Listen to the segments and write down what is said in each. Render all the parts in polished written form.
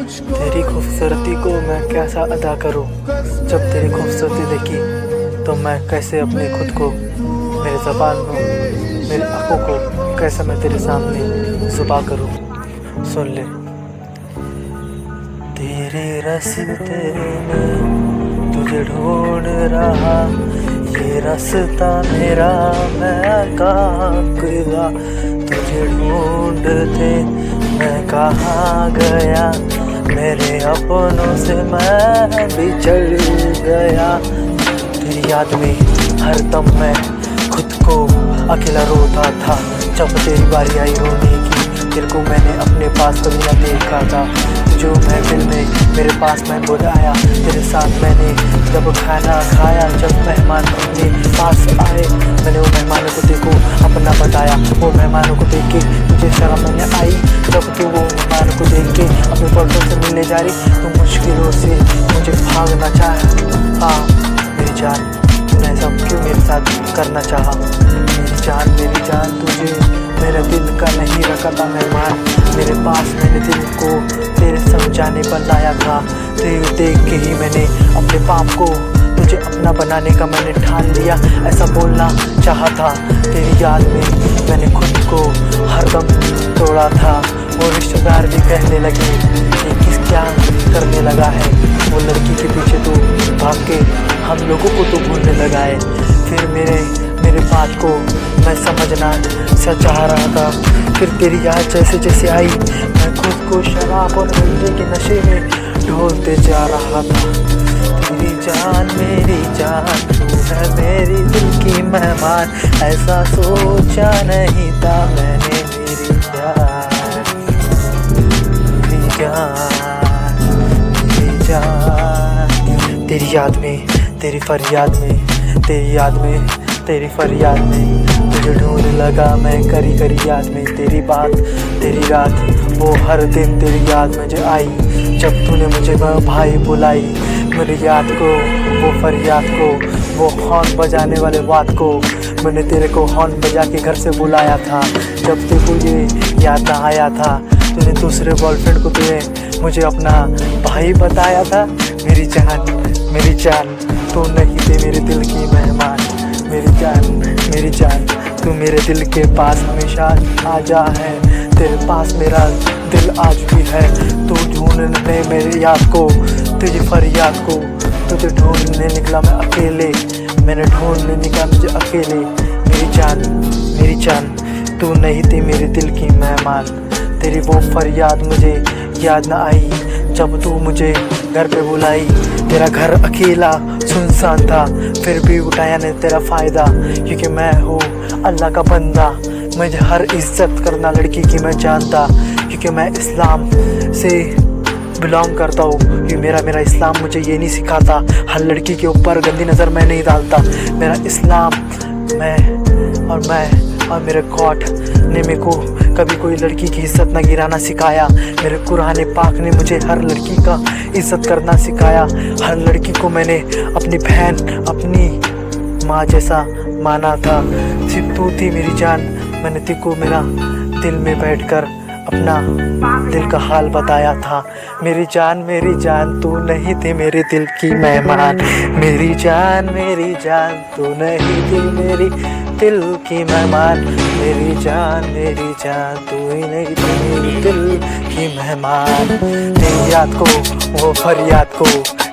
तेरी खूबसूरती को मैं कैसा अदा करूं। जब तेरी खूबसूरती देखी तो मैं कैसे अपने खुद को, मेरे ज़बान को, मेरे आँखों को कैसे मैं तेरे सामने ज़ुबा करूं। सुन ले। तेरे रास्ते में तुझे ढूंढ रहा, ये रास्ता मेरा मैं कांपा। तुझे ढूंढते मैं कहाँ गया, मेरे अपनों से मैं बिछड़ गया। तेरी याद में हर दम मैं खुद को अकेला रोता था। जब तेरी बारी आई रोने की, तेरे को मैंने अपने पास कभी ना देखा था। जो महफिल में मेरे पास महबूब आया, तेरे साथ मैंने जब खाना खाया। जब मेहमान अपने पास आए, मैंने वो मेहमानों को देखो अपना बताया। वो मेहमानों को देख के मुझे शर्म मैंने आई। जब तू वो मेहमानों को देख के अपने दोस्तों से मिलने जा रही, तो मुश्किलों से मुझे भागना चाहा। हाँ मेरी जान, तूने ऐसा क्यों मेरे साथ करना चाहा। मेरी जान तुझे मेरे दिल का नहीं रखा था मेहमान। मेरे पास मैंने दिल को तेरे समझाने पर लाया था। तेरे देख के ही मैंने अपने पाप को तुझे अपना बनाने का मैंने ठान लिया। ऐसा बोलना चाहा था। तेरी याद में मैंने खुद को हरदम तोड़ा था। वो रिश्तेदार भी कहने लगे कि किस क्या करने लगा है, वो लड़की के पीछे तो भाग के हम लोगों को तो भूलने लगा है। फिर मेरे बात को मैं समझना चाह रहा था। फिर तेरी याद जैसे जैसे आई, मैं खुद को शराब और गंजे के नशे में ढोलते जा रहा था। तेरी जान मेरी जान, तू है मेरी दिल की मेहमान। ऐसा सोचा नहीं था मैंने मेरी जान, मेरी जान, मेरी जान। तेरी याद में, तेरी फरियाद में, तेरी याद में, तेरी फरियाद में तुझे ढूंढ लगा मैं करी करी याद में। तेरी बात, तेरी रात, वो हर दिन तेरी याद मुझे आई। जब तूने मुझे भाई बुलाई, मेरी याद को, वो फरियाद को, वो हॉर्न बजाने वाले बात को, मैंने तेरे को हॉर्न बजा के घर से बुलाया था। जब तेरे को ये याद ना आया था, तूने दूसरे बॉयफ्रेंड को तूने मुझे अपना भाई बताया था। मेरी जान तू नहीं थी मेरे दिल की मेहमान। मेरी जान तू मेरे दिल के पास हमेशा आ जा है। तेरे पास मेरा दिल आज भी है। तू ढूंढने मेरी याद को, तुझे फरियाद को, तुझे ढूंढने निकला मैं अकेले। मैंने ढूंढने निकला मुझे अकेले। मेरी जान तू नहीं थी मेरे दिल की मेहमान। तेरी वो फरियाद मुझे याद ना आई जब तू मुझे घर पे बुलाई। तेरा घर अकेला सुनसान था, फिर भी उठाया ने तेरा फ़ायदा। क्योंकि मैं हूँ अल्लाह का बंदा, मुझे हर इज्जत करना लड़की की मैं जानता। क्योंकि मैं इस्लाम से बिलोंग करता हूँ। क्योंकि मेरा इस्लाम मुझे ये नहीं सिखाता हर लड़की के ऊपर गंदी नज़र मैं नहीं डालता। मेरा इस्लाम और मेरे गॉड ने मेरे को कभी कोई लड़की की इज्जत ना गिराना सिखाया। मेरे कुरान पाक ने मुझे हर लड़की का इज्जत करना सिखाया। हर लड़की को मैंने अपनी बहन, अपनी माँ जैसा माना था। सिर्फ तू थी मेरी जान। मैंने तेको मेरा दिल में बैठकर अपना दिल का हाल बताया था। मेरी जान तू नहीं थी मेरे दिल की मेहमान। मेरी जान तू नहीं थी मेरी दिल की मेहमान। मेरी जान तू ही नहीं थी मेरी दिल की मेहमान। तेरी याद को, वो फरियाद को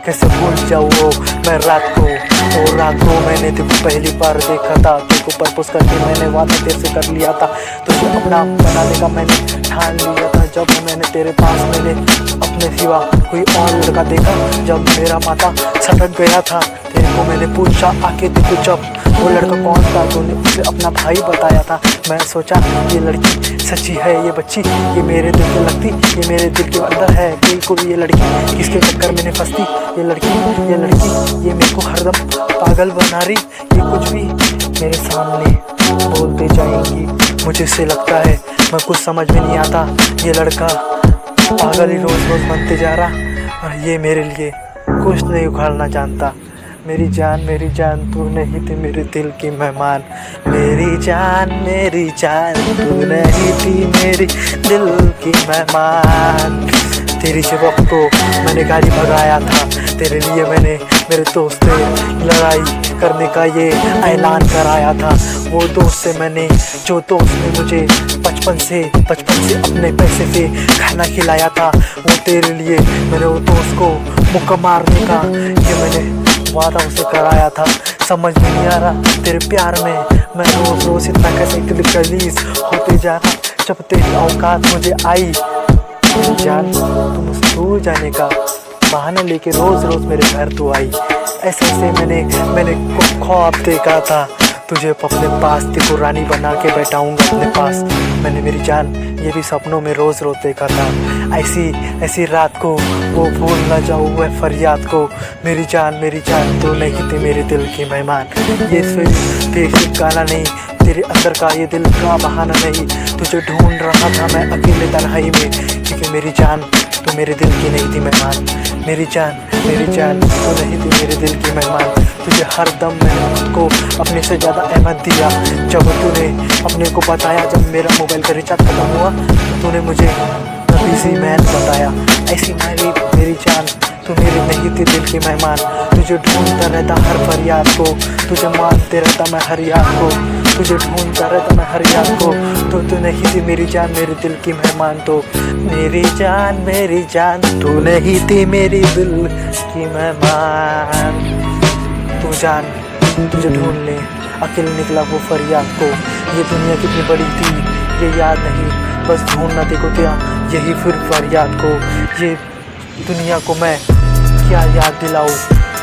कैसे भूल जाऊँ वो मैं रात को मैंने तेको पहली बार देखा था। तेको परपोज करके मैंने वादा तेरे से कर लिया था। तुझे अपना बनाने का मैंने ठान लिया था। जब मैंने तेरे पास मैंने अपने सिवा कोई और लड़का देखा, जब मेरा माथा सटक गया था, तेरे को मैंने पूछा आके देखो जब वो लड़का कौन था। तूने उसे अपना भाई बताया था। मैं सोचा ये लड़की सच्ची है, ये बच्ची ये मेरे दिल को लगती, ये मेरे दिल के अंदर है। कोई ये लड़की किसके चक्कर में फंसती। ये लड़की ये मेरे को हरदम पागल बना रही। ये कुछ भी मेरे सामने बोलते जाएंगी। मुझे से लगता है मैं कुछ समझ में नहीं आता। ये लड़का पागल ही रोज़ बनते जा रहा और ये मेरे लिए कुछ नहीं उखाड़ना जानता। मेरी जान तू नहीं थी मेरे दिल की मेहमान। मेरी जान तू नहीं थी मेरी दिल की मेहमान। तेरी शिवक को मैंने गाड़ी भगाया था, तेरे लिए मैंने मेरे दोस्त से लड़ाई करने का ये ऐलान कराया था। वो दोस्त से मैंने, जो दोस्त ने मुझे बचपन से अपने पैसे से खाना खिलाया था, वो तेरे लिए मैंने वो दोस्त को मुक्का मारने का ये मैंने वादा उसे कराया था। समझ में नहीं आ रहा तेरे प्यार में मैं रोज रोज इतना कैसे गलीज होते जा रहा। जब तेरी औकात मुझे आई जान, तुम उस दूर जाने का बहाना लेके रोज रोज मेरे घर तू आई। ऐसे ऐसे मैंने ख्वाब देखा था, तुझे अपने पास तेको रानी बना के बैठाऊंगा अपने पास। मैंने मेरी जान ये भी सपनों में रोज रोज देखा था। ऐसी रात को वो भूल ना जाऊँ वह फरियाद को। मेरी जान तो नहीं थी मेरे दिल की मेहमान। ये सिर्फ गाना नहीं, तेरे अंदर का ये दिल का बहाना नहीं। तुझे ढूंढ रहा था मैं अकेले तन्हाई में, क्योंकि मेरी जान तो मेरे दिल की नहीं थी मेहमान। मेरी जान तो नहीं थी मेरे दिल की मेहमान। तुझे हर दम मैंने खुद को अपने से ज़्यादा अहमियत दिया। जब तूने अपने को बताया, जब मेरा मोबाइल का रिचार्ज खत्म हुआ, तो तूने मुझे बिजी मैन बताया। ऐसी मेरी जान तू मेरी नहीं थी दिल की मेहमान। तुझे ढूंढता रहता हर फरियाद को, तुझे मानते रहता मैं हर याद को। तुझे ढूंढता रहता मैं हर याद को, तो तू नहीं थी मेरी जान मेरे दिल की मेहमान। तो मेरी जान तू नहीं थी मेरी दिल की मेहमान। तू जान तुझे ढूंढ ले अकेले निकला वो फरियाद को। ये दुनिया कितनी बड़ी थी ये याद नहीं, बस ढूंढना देखो क्या यही फिर फरियाद को। ये दुनिया को मैं क्या याद दिलाऊं,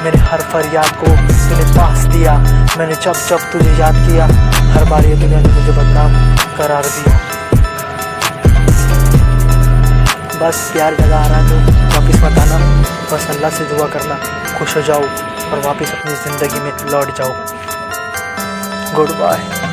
मेरे हर फरियाद को तूने पास दिया। मैंने जब तुझे याद किया, हर बार ये दुनिया ने मुझे बदनाम करार दिया। बस प्यार जगह आ रहा है तो वापस मत आना, बस अल्लाह से दुआ करना खुश हो जाओ और वापस अपनी ज़िंदगी में लौट जाओ। Good bye.